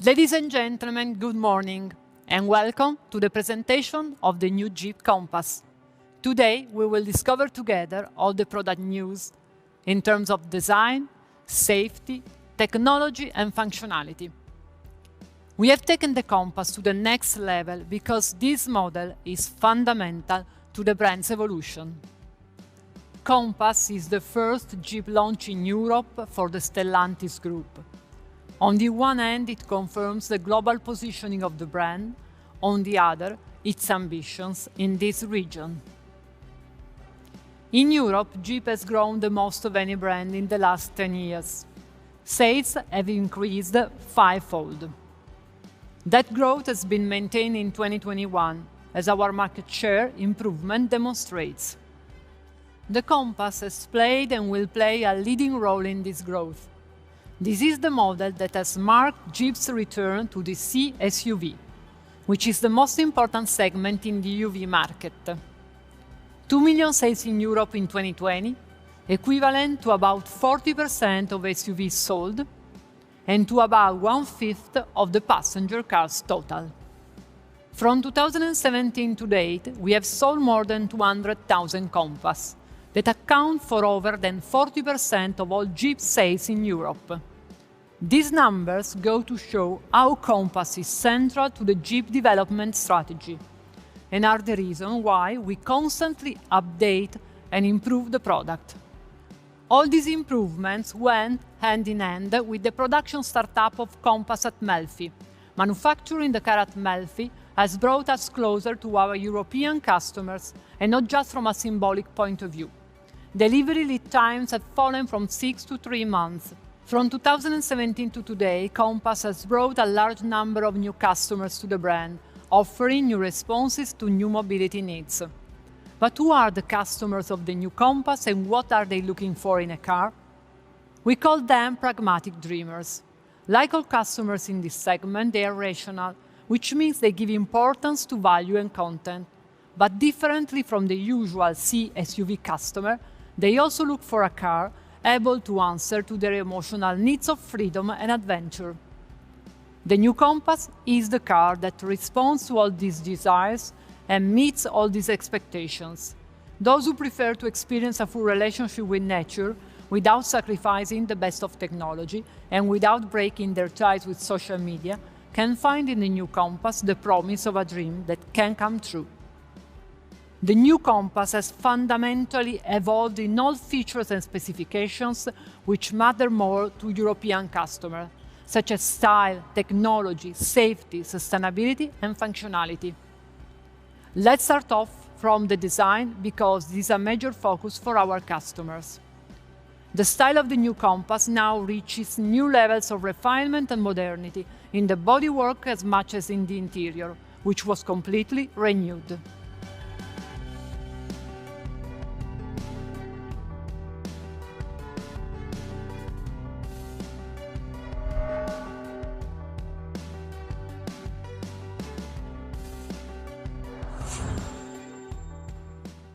Ladies and gentlemen, good morning and welcome to the presentation of the new Jeep Compass. Today we will discover together all the product news in terms of design, safety, technology and functionality. We have taken the Compass to the next level because this model is fundamental to the brand's evolution. Compass is the first Jeep launch in Europe for the Stellantis Group. On the one hand, it confirms the global positioning of the brand. On the other, its ambitions in this region. In Europe, Jeep has grown the most of any brand in the last 10 years. Sales have increased fivefold. That growth has been maintained in 2021, as our market share improvement demonstrates. The Compass has played and will play a leading role in this growth. This is the model that has marked Jeep's return to the C SUV, which is the most important segment in the UV market. 2 million sales in Europe in 2020, equivalent to about 40% of SUVs sold, and to about 1/5 of the passenger cars total. From 2017 to date, we have sold more than 200,000 Compass, that account for over than 40% of all Jeep sales in Europe. These numbers go to show how Compass is central to the Jeep development strategy and are the reason why we constantly update and improve the product. All these improvements went hand in hand with the production startup of Compass at Melfi. Manufacturing the car at Melfi has brought us closer to our European customers, and not just from a symbolic point of view. Delivery lead times have fallen from 6 to 3 months. From 2017 to today, Compass has brought a large number of new customers to the brand, offering new responses to new mobility needs. But who are the customers of the new Compass and what are they looking for in a car? We call them pragmatic dreamers. Like all customers in this segment, they are rational, which means they give importance to value and content. But differently from the usual C SUV customer, they also look for a car able to answer to their emotional needs of freedom and adventure. The new Compass is the car that responds to all these desires and meets all these expectations. Those who prefer to experience a full relationship with nature without sacrificing the best of technology and without breaking their ties with social media can find in the new Compass the promise of a dream that can come true. The new Compass has fundamentally evolved in all features and specifications which matter more to European customers, such as style, technology, safety, sustainability and functionality. Let's start off from the design because this is a major focus for our customers. The style of the new Compass now reaches new levels of refinement and modernity in the bodywork as much as in the interior, which was completely renewed.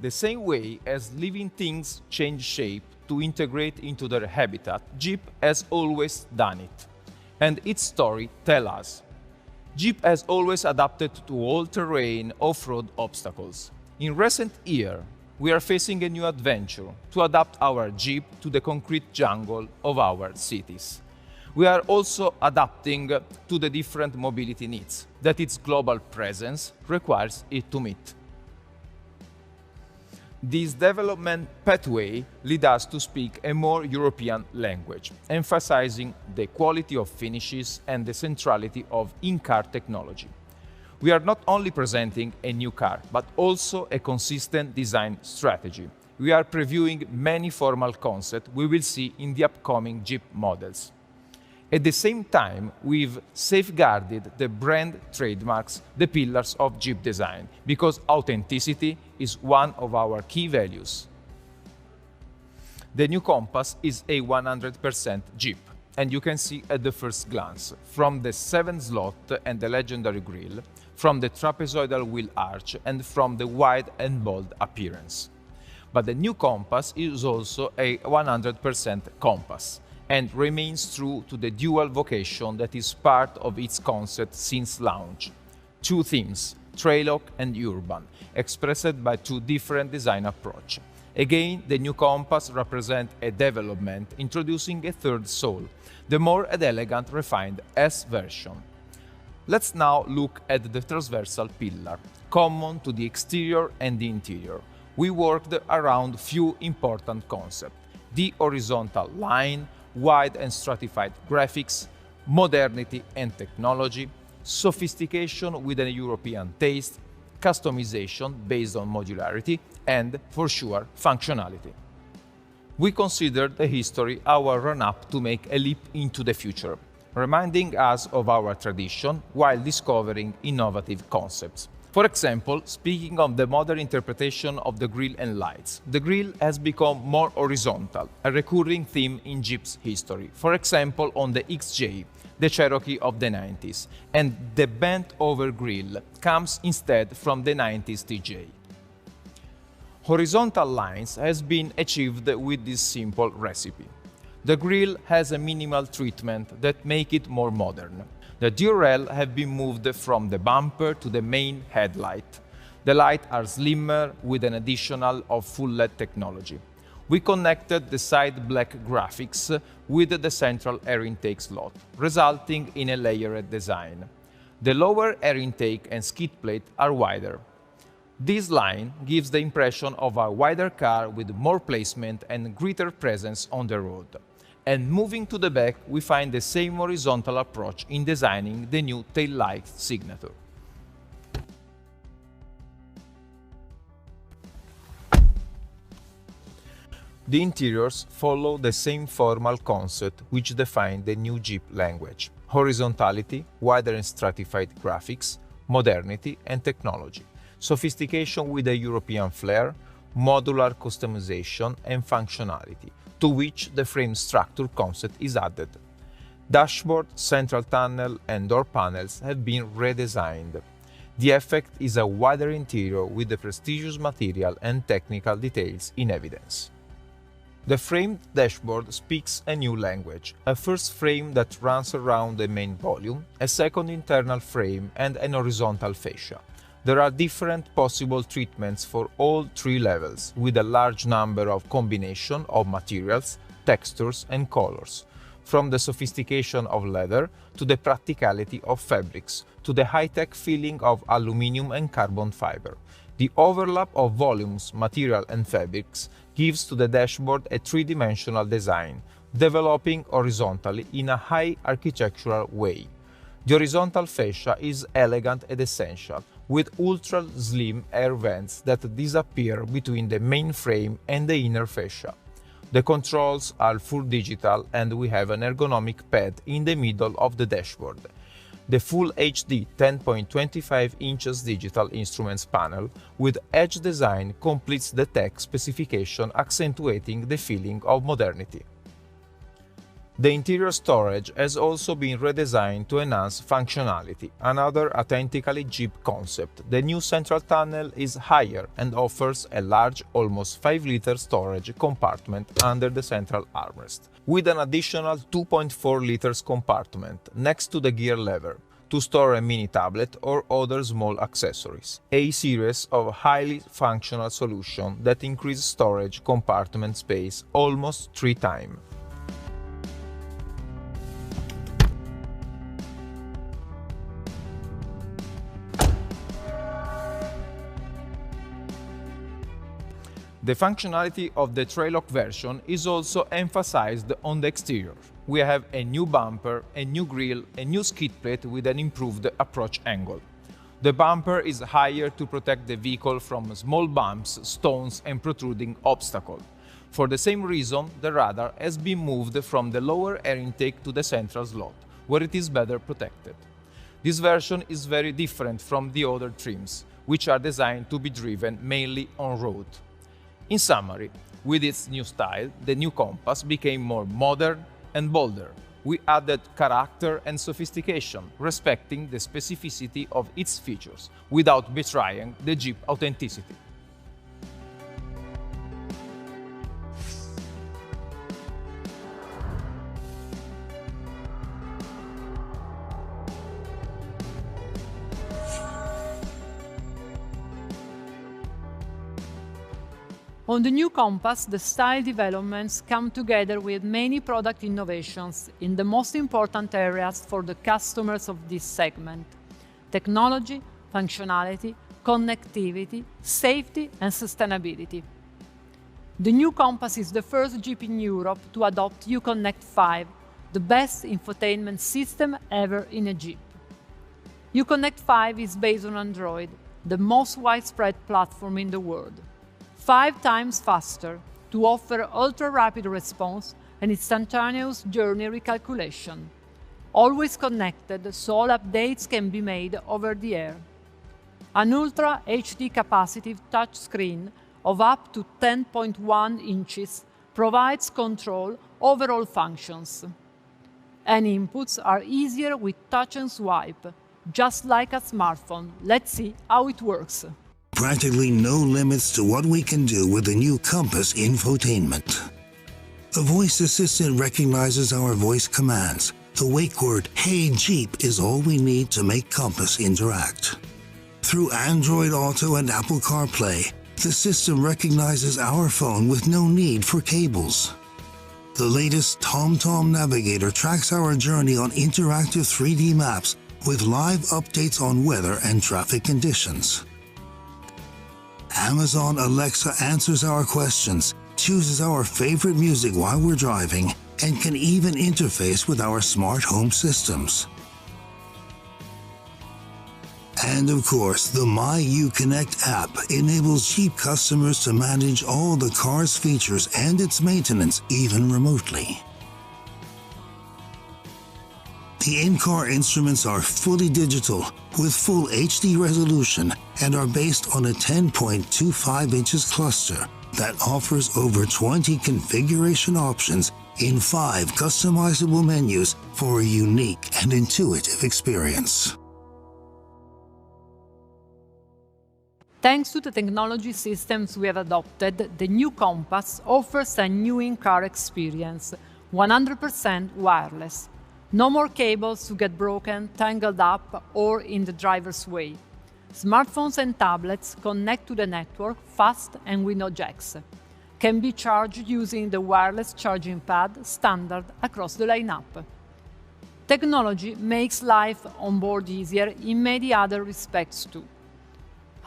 The same way as living things change shape to integrate into their habitat, Jeep has always done it. And its story tells us. Jeep has always adapted to all-terrain off-road obstacles. In recent years, we are facing a new adventure to adapt our Jeep to the concrete jungle of our cities. We are also adapting to the different mobility needs that its global presence requires it to meet. This development pathway leads us to speak a more European language, emphasizing the quality of finishes and the centrality of in-car technology. We are not only presenting a new car, but also a consistent design strategy. We are previewing many formal concepts we will see in the upcoming Jeep models. At the same time, we've safeguarded the brand trademarks, the pillars of Jeep design, because authenticity is one of our key values. The new Compass is a 100% Jeep, and you can see at the first glance, from the 7-slot and the legendary grille, from the trapezoidal wheel arch, and from the wide and bold appearance. But the new Compass is also a 100% Compass, and remains true to the dual vocation that is part of its concept since launch. Two themes, Trailock and Urban, expressed by two different design approaches. Again, the new Compass represents a development, introducing a third soul, the more elegant, refined S version. Let's now look at the transversal pillar, common to the exterior and the interior. We worked around few important concepts: the horizontal line, wide and stratified graphics, modernity and technology, sophistication with a European taste, customization based on modularity, and, for sure, functionality. We considered the history our run-up to make a leap into the future, reminding us of our tradition while discovering innovative concepts. For example, speaking of the modern interpretation of the grille and lights, the grille has become more horizontal, a recurring theme in Jeep's history. For example, on the XJ, the Cherokee of the 90s, and the bent-over grille comes instead from the 90s TJ. Horizontal lines has been achieved with this simple recipe. The grille has a minimal treatment that makes it more modern. The diorel have been moved from the bumper to the main headlight. The lights are slimmer with an additional of full LED technology. We connected the side black graphics with the central air intake slot, resulting in a layered design. The lower air intake and skid plate are wider. This line gives the impression of a wider car with more placement and greater presence on the road. And moving to the back, we find the same horizontal approach in designing the new taillight signature. The interiors follow the same formal concept which define the new Jeep language: horizontality, wider and stratified graphics, modernity and technology, sophistication with a European flair, modular customization and functionality, to which the frame structure concept is added. Dashboard, central tunnel and door panels have been redesigned. The effect is a wider interior with the prestigious material and technical details in evidence. The framed dashboard speaks a new language: a first frame that runs around the main volume, a second internal frame and an horizontal fascia. There are different possible treatments for all three levels, with a large number of combination of materials, textures and colors, from the sophistication of leather to the practicality of fabrics, to the high-tech feeling of aluminum and carbon fiber. The overlap of volumes, material and fabrics gives to the dashboard a three-dimensional design, developing horizontally in a high architectural way. The horizontal fascia is elegant and essential, with ultra-slim air vents that disappear between the main frame and the inner fascia. The controls are full digital and we have an ergonomic pad in the middle of the dashboard. The Full HD 10.25 inches digital instruments panel with edge design completes the tech specification, accentuating the feeling of modernity. The interior storage has also been redesigned to enhance functionality, another authentically Jeep concept. The new central tunnel is higher and offers a large, almost 5-liter storage compartment under the central armrest, with an additional 2.4 liters compartment next to the gear lever to store a mini tablet or other small accessories. A series of highly functional solutions that increase storage compartment space almost 3 times. The functionality of the Trailock version is also emphasized on the exterior. We have a new bumper, a new grille, a new skid plate with an improved approach angle. The bumper is higher to protect the vehicle from small bumps, stones and protruding obstacles. For the same reason, the radar has been moved from the lower air intake to the central slot, where it is better protected. This version is very different from the other trims, which are designed to be driven mainly on road. In summary, with its new style, the new Compass became more modern and bolder. We added character and sophistication, respecting the specificity of its features, without betraying the Jeep authenticity. On the new Compass, the style developments come together with many product innovations in the most important areas for the customers of this segment: technology, functionality, connectivity, safety, and sustainability. The new Compass is the first Jeep in Europe to adopt Uconnect 5, the best infotainment system ever in a Jeep. Uconnect 5 is based on Android, the most widespread platform in the world. 5 times faster to offer ultra-rapid response and instantaneous journey recalculation. Always connected, so all updates can be made over the air. An Ultra HD capacitive touchscreen of up to 10.1 inches provides control over all functions. And inputs are easier with touch and swipe, just like a smartphone. Let's see how it works. Practically no limits to what we can do with the new Compass infotainment. The voice assistant recognizes our voice commands. The wake word, "Hey Jeep," is all we need to make Compass interact. Through Android Auto and Apple CarPlay, the system recognizes our phone with no need for cables. The latest TomTom Navigator tracks our journey on interactive 3D maps with live updates on weather and traffic conditions. Amazon Alexa answers our questions, chooses our favorite music while we're driving, and can even interface with our smart home systems. And of course, the My Uconnect app enables Jeep customers to manage all the car's features and its maintenance, even remotely. The in-car instruments are fully digital with full HD resolution and are based on a 10.25 inches cluster that offers over 20 configuration options in 5 customizable menus for a unique and intuitive experience. Thanks to the technology systems we have adopted, the new Compass offers a new in-car experience, 100% wireless. No more cables to get broken, tangled up, or in the driver's way. Smartphones and tablets connect to the network fast and with no jacks. Can be charged using the wireless charging pad standard across the lineup. Technology makes life on board easier in many other respects too.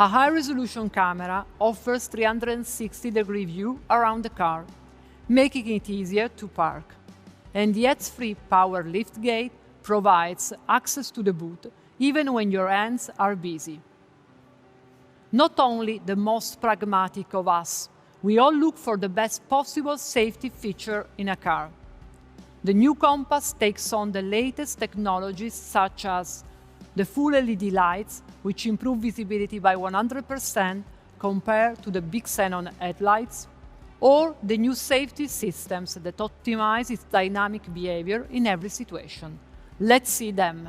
A high-resolution camera offers 360-degree view around the car, making it easier to park. And the hands-free power liftgate provides access to the boot even when your hands are busy. Not only the most pragmatic of us, we all look for the best possible safety feature in a car. The new Compass takes on the latest technologies such as the full LED lights, which improve visibility by 100% compared to the big xenon headlights, or the new safety systems that optimize its dynamic behavior in every situation. Let's see them.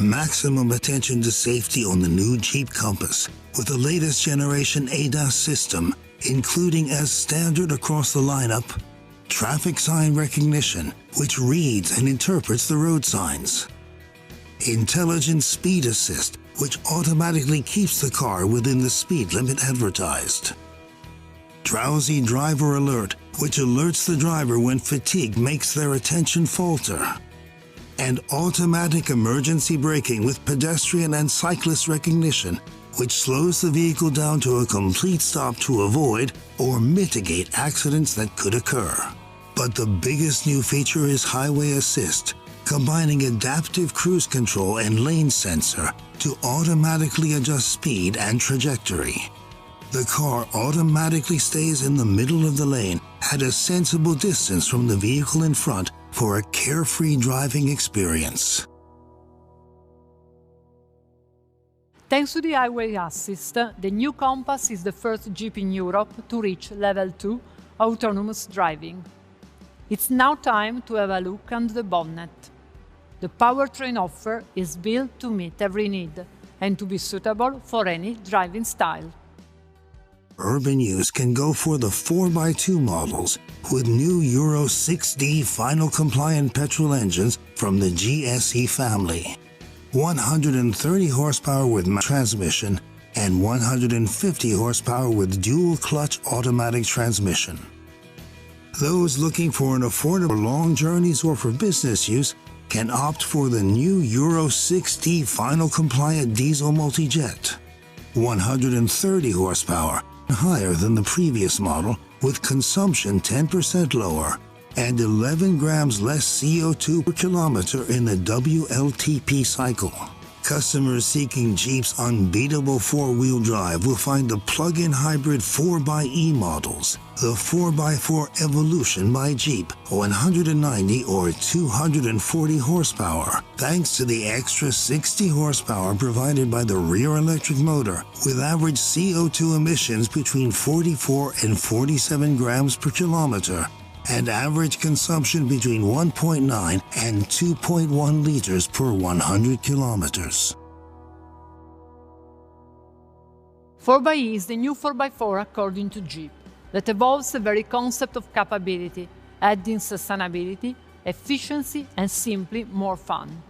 Maximum attention to safety on the new Jeep Compass with the latest generation ADAS system, including as standard across the lineup, traffic sign recognition, which reads and interprets the road signs. Intelligent speed assist, which automatically keeps the car within the speed limit advertised. Drowsy driver alert, which alerts the driver when fatigue makes their attention falter. And automatic emergency braking with pedestrian and cyclist recognition, which slows the vehicle down to a complete stop to avoid or mitigate accidents that could occur. But the biggest new feature is Highway Assist, combining adaptive cruise control and lane sensor to automatically adjust speed and trajectory. The car automatically stays in the middle of the lane at a sensible distance from the vehicle in front for a carefree driving experience. Thanks to the Highway Assist, the new Compass is the first Jeep in Europe to reach Level 2 autonomous driving. It's now time to have a look under the bonnet. The powertrain offer is built to meet every need and to be suitable for any driving style. Urban use can go for the 4x2 models with new Euro 6D final compliant petrol engines from the GSE family. 130 horsepower with transmission and 150 horsepower with dual-clutch automatic transmission. Those looking for an affordable long journeys or for business use can opt for the new Euro 6D final compliant diesel multi-jet. 130 horsepower, higher than the previous model, with consumption 10% lower and 11 grams less CO2 per kilometer in the WLTP cycle. Customers seeking Jeep's unbeatable four-wheel drive will find the plug-in hybrid 4xe models, the 4x4 Evolution by Jeep, 190 or 240 horsepower, thanks to the extra 60 horsepower provided by the rear electric motor, with average CO2 emissions between 44 and 47 grams per kilometer, and average consumption between 1.9 and 2.1 liters per 100 kilometers. 4xe is the new 4x4 according to Jeep, that evolves the very concept of capability, adding sustainability, efficiency and simply more fun.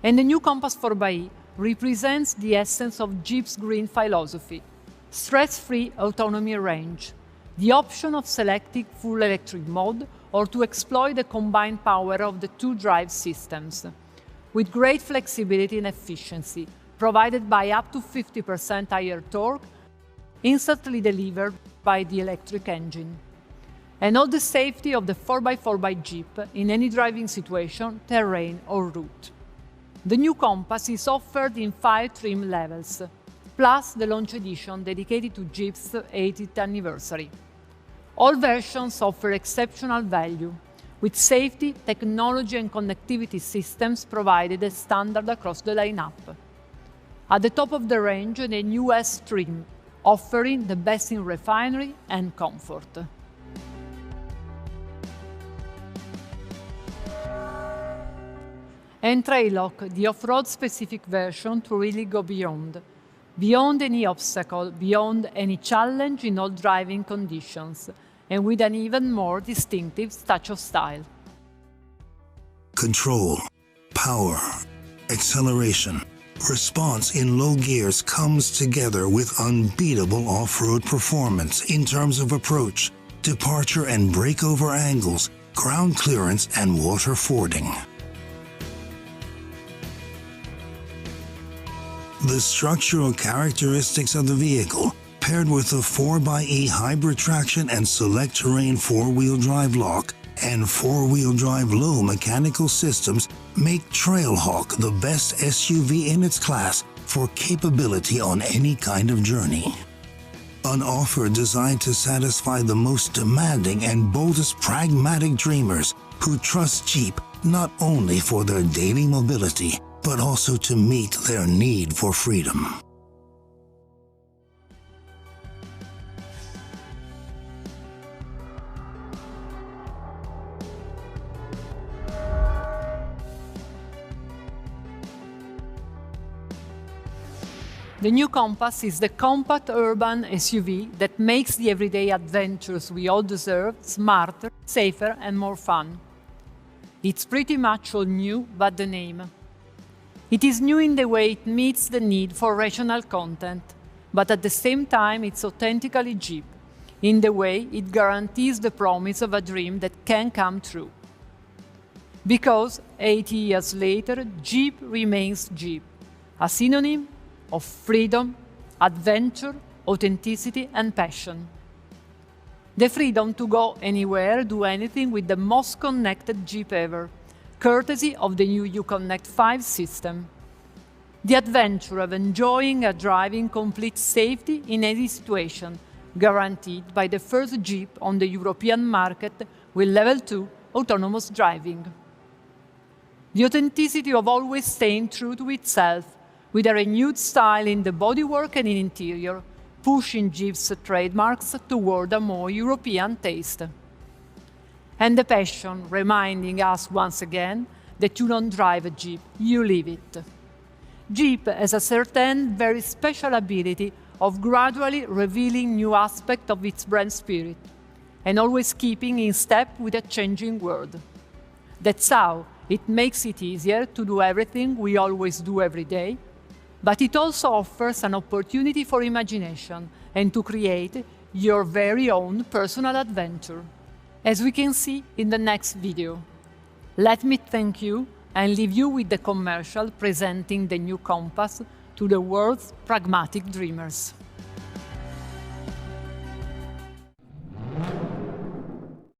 And the new Compass 4xe represents the essence of Jeep's green philosophy, stress-free autonomy range, the option of selecting full electric mode or to exploit the combined power of the two drive systems, with great flexibility and efficiency, provided by up to 50% higher torque, instantly delivered by the electric engine. And all the safety of the 4x4 by Jeep in any driving situation, terrain or route. The new Compass is offered in 5 trim levels, plus the launch edition dedicated to Jeep's 80th anniversary. All versions offer exceptional value, with safety, technology and connectivity systems provided as standard across the lineup. At the top of the range, the new S trim, offering the best in refinery and comfort. And Traillock, the off-road specific version to really go beyond any obstacle, beyond any challenge in all driving conditions, and with an even more distinctive touch of style. Control, power, acceleration, response in low gears comes together with unbeatable off-road performance in terms of approach, departure and breakover angles, ground clearance and water fording. The structural characteristics of the vehicle, paired with the 4xe hybrid traction and select terrain four-wheel drive lock and four-wheel drive low mechanical systems, make Trailhawk the best SUV in its class for capability on any kind of journey. An offer designed to satisfy the most demanding and boldest pragmatic dreamers who trust Jeep not only for their daily mobility, but also to meet their need for freedom. The new Compass is the compact urban SUV that makes the everyday adventures we all deserve smarter, safer and more fun. It's pretty much all new but the name. It is new in the way it meets the need for regional content, but at the same time it's authentically Jeep, in the way it guarantees the promise of a dream that can come true. Because 80 years later, Jeep remains Jeep, a synonym of freedom, adventure, authenticity and passion. The freedom to go anywhere, do anything with the most connected Jeep ever, courtesy of the new Uconnect 5 system. The adventure of enjoying a drive in complete safety in any situation, guaranteed by the first Jeep on the European market with Level 2 autonomous driving. The authenticity of always staying true to itself, with a renewed style in the bodywork and in interior, pushing Jeep's trademarks toward a more European taste. And the passion, reminding us once again that you don't drive a Jeep, you live it. Jeep has a certain very special ability of gradually revealing new aspects of its brand spirit, and always keeping in step with a changing world. That's how it makes it easier to do everything we always do every day, but it also offers an opportunity for imagination and to create your very own personal adventure, as we can see in the next video. Let me thank you and leave you with the commercial presenting the new compass to the world's pragmatic dreamers.